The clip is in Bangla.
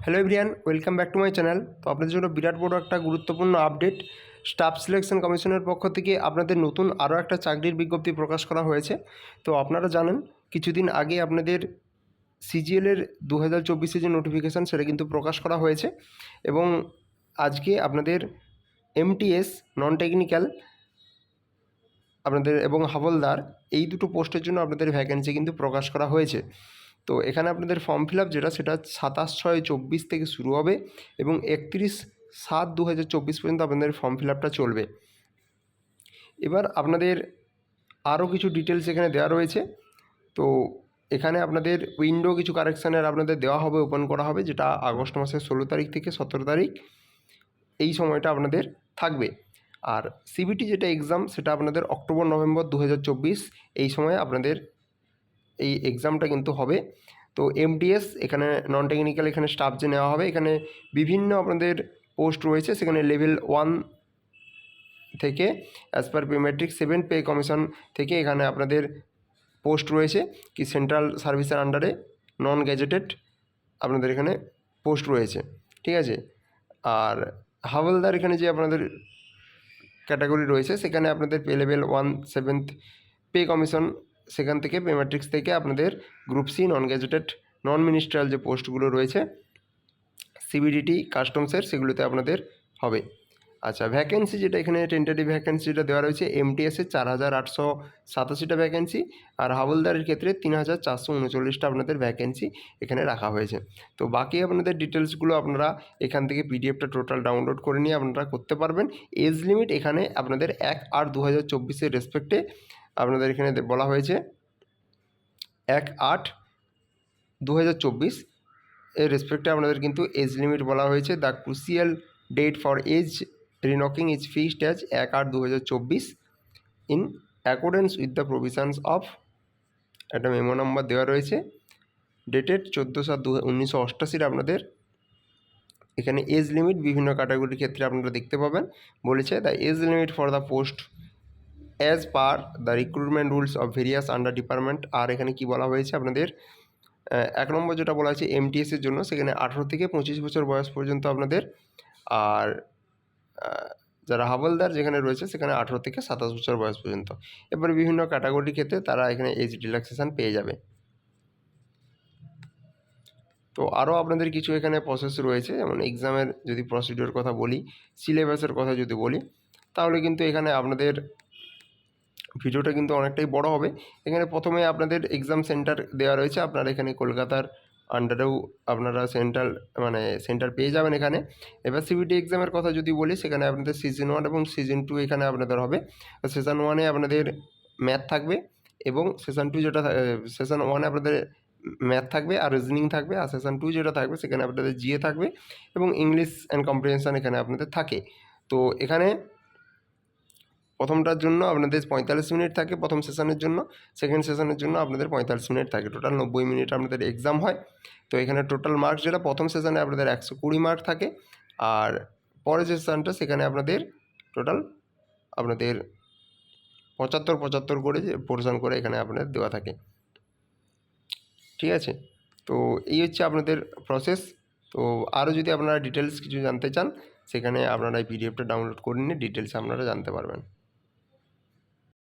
Hello everyone, welcome back to my channel. তো আপনাদের জন্য বিরাট বড় একটা গুরুত্বপূর্ণ আপডেট। স্টাফ সিলেকশন কমিশনের পক্ষ থেকে আপনাদের নতুন আরও একটা চাকরির বিজ্ঞপ্তি প্রকাশ করা হয়েছে। তো আপনারা জানেন কিছুদিন আগে আপনাদের সিজিএলের 2024 যে নোটিফিকেশান সেটা কিন্তু প্রকাশ করা হয়েছে এবং আজকে আপনাদের এমটিএস নন টেকনিক্যাল আপনাদের এবং হাবলদার এই দুটো পোস্টের জন্য আপনাদের ভ্যাকেন্সি কিন্তু প্রকাশ করা হয়েছে। তো এখানে আপনাদের ফর্ম ফিল আপ যেটা সেটা 27/6/24 থেকে শুরু হবে এবং 31/7/2024 পর্যন্ত আপনাদের ফর্ম ফিল আপটা চলবে। এবার আপনাদের আরও কিছু ডিটেলস এখানে দেওয়া রয়েছে। তো এখানে আপনাদের উইন্ডো কিছু কারেকশানের আপনাদের দেওয়া হবে, ওপেন করা হবে, যেটা আগস্ট মাসের 16 তারিখ থেকে 17 তারিখ এই সময়টা আপনাদের থাকবে। আর সিবিটি যেটা এক্সাম সেটা আপনাদের অক্টোবর-নভেম্বর 2024 এই সময়ে আপনাদের এই এক্সামটা কিন্তু হবে। তো এমটিএস এখানে নন টেকনিক্যাল এখানে স্টাফ যে নেওয়া হবে, এখানে বিভিন্ন আপনাদের পোস্ট রয়েছে। সেখানে লেভেল 1 থেকে as per pay matrix 7 pay commission থেকে এখানে আপনাদের পোস্ট রয়েছে কি সেন্ট্রাল সার্ভিসের আন্ডারে নন গ্যাজেটেড আপনাদের এখানে পোস্ট রয়েছে, ঠিক আছে। আর হাওলদার এখানে যে আপনাদের ক্যাটাগরি রয়েছে সেখানে আপনাদের pay level 1 7th pay commission সেখান থেকে পে ম্যাট্রিক্স থেকে আপনাদের group C non gazetted non ministerial যে পোস্টগুলো রয়েছে সিবিডিটি কাস্টমসের সেগুলোতে আপনাদের হবে। আচ্ছা, ভ্যাকেন্সি যেটা এখানে টেন্টেটিভ ভ্যাকেন্সি যেটা দেওয়া রয়েছে এমটিএসের 4,887টা ভ্যাকেন্সি আর হাবলদারের ক্ষেত্রে 3,439টা আপনাদের ভ্যাকেন্সি এখানে রাখা হয়েছে। তো বাকি আপনাদের ডিটেলসগুলো আপনারা এখান থেকে পিডিএফটা টোটাল ডাউনলোড করে নিয়ে আপনারা করতে পারবেন। এজ লিমিট এখানে আপনাদের 1/8/2024 রেসপেক্টে আপনাদের এখানে বলা হয়েছে 1/8/2024 এর রেসপেক্টে আপনাদের কিন্তু এজ লিমিট বলা হয়েছে। The crucial date for age reckoning is fixed as 1/8/2024 in accordance with the provisions of একটা মেমো নাম্বার দেওয়া রয়েছে ডেটেড 14/7/1988 আপনাদের এখানে এজ লিমিট বিভিন্ন ক্যাটাগরির ক্ষেত্রে আপনারা দেখতে পাবেন। বলেছে the age limit for the post as per the recruitment rules of various under department. আর এখানে কি বলা হয়েছে আপনাদের 1 নম্বর যেটা বলা হয়েছে এমটিএসের জন্য সেখানে 18 থেকে 25 বছর বয়স পর্যন্ত আপনাদের। আর যারা হাবলদার যেখানে রয়েছে সেখানে 18 থেকে 27 বছর বয়স পর্যন্ত। এবারে বিভিন্ন ক্যাটাগরির ক্ষেত্রে তারা এখানে এজ রিল্যাক্সেশন পেয়ে যাবে। তো আরও আপনাদের কিছু এখানে প্রসেস রয়েছে, যেমন এক্সামের যদি প্রসিডিওর কথা বলি, সিলেবাসের কথা যদি বলি, তাহলে কিন্তু এখানে আপনাদের ভিডিওটা কিন্তু অনেকটাই বড় হবে। এখানে প্রথমে আপনাদের এক্সাম সেন্টার দেওয়া রয়েছে। আপনারা এখানে কলকাতার আন্ডারেও আপনারা সেন্টার পেয়ে যাবেন এখানে। এবার সিবিটি এক্সামের কথা যদি বলি, সেখানে আপনাদের সিজন 1 এবং সিজন 2 এখানে আপনাদের হবে। সেশন 1-এ আপনাদের ম্যাথ থাকবে এবং সেশন 2 যেটা সেশন 1-এ আপনাদের ম্যাথ থাকবে আর রিজনিং থাকবে, আর সেশন 2 যেটা থাকবে সেখানে আপনাদের জিএ থাকবে এবং ইংলিশ অ্যান্ড কম্প্রিহেনশন এখানে আপনাদের থাকে। তো এখানে প্রথমটার জন্য আপনাদের 45 মিনিট থাকে প্রথম সেশনের জন্য, সেকেন্ড সেশনের জন্য আপনাদের 45 মিনিট থাকে, টোটাল 90 মিনিট আপনাদের এক্সাম হয়। তো এখানে টোটাল মার্কস যেটা প্রথম সেশনে আপনাদের 120 মার্ক থাকে, আর পরের যে সেশনটা সেখানে আপনাদের টোটাল আপনাদের 75 করে যে পোর্শন করে এখানে আপনাদের দেওয়া থাকে, ঠিক আছে। তো এই হচ্ছে আপনাদের প্রসেস। তো আরও যদি আপনারা ডিটেলস কিছু জানতে চান সেখানে আপনারা এই পিডিএফটা ডাউনলোড করে নিয়ে ডিটেলস আপনারা জানতে পারবেন।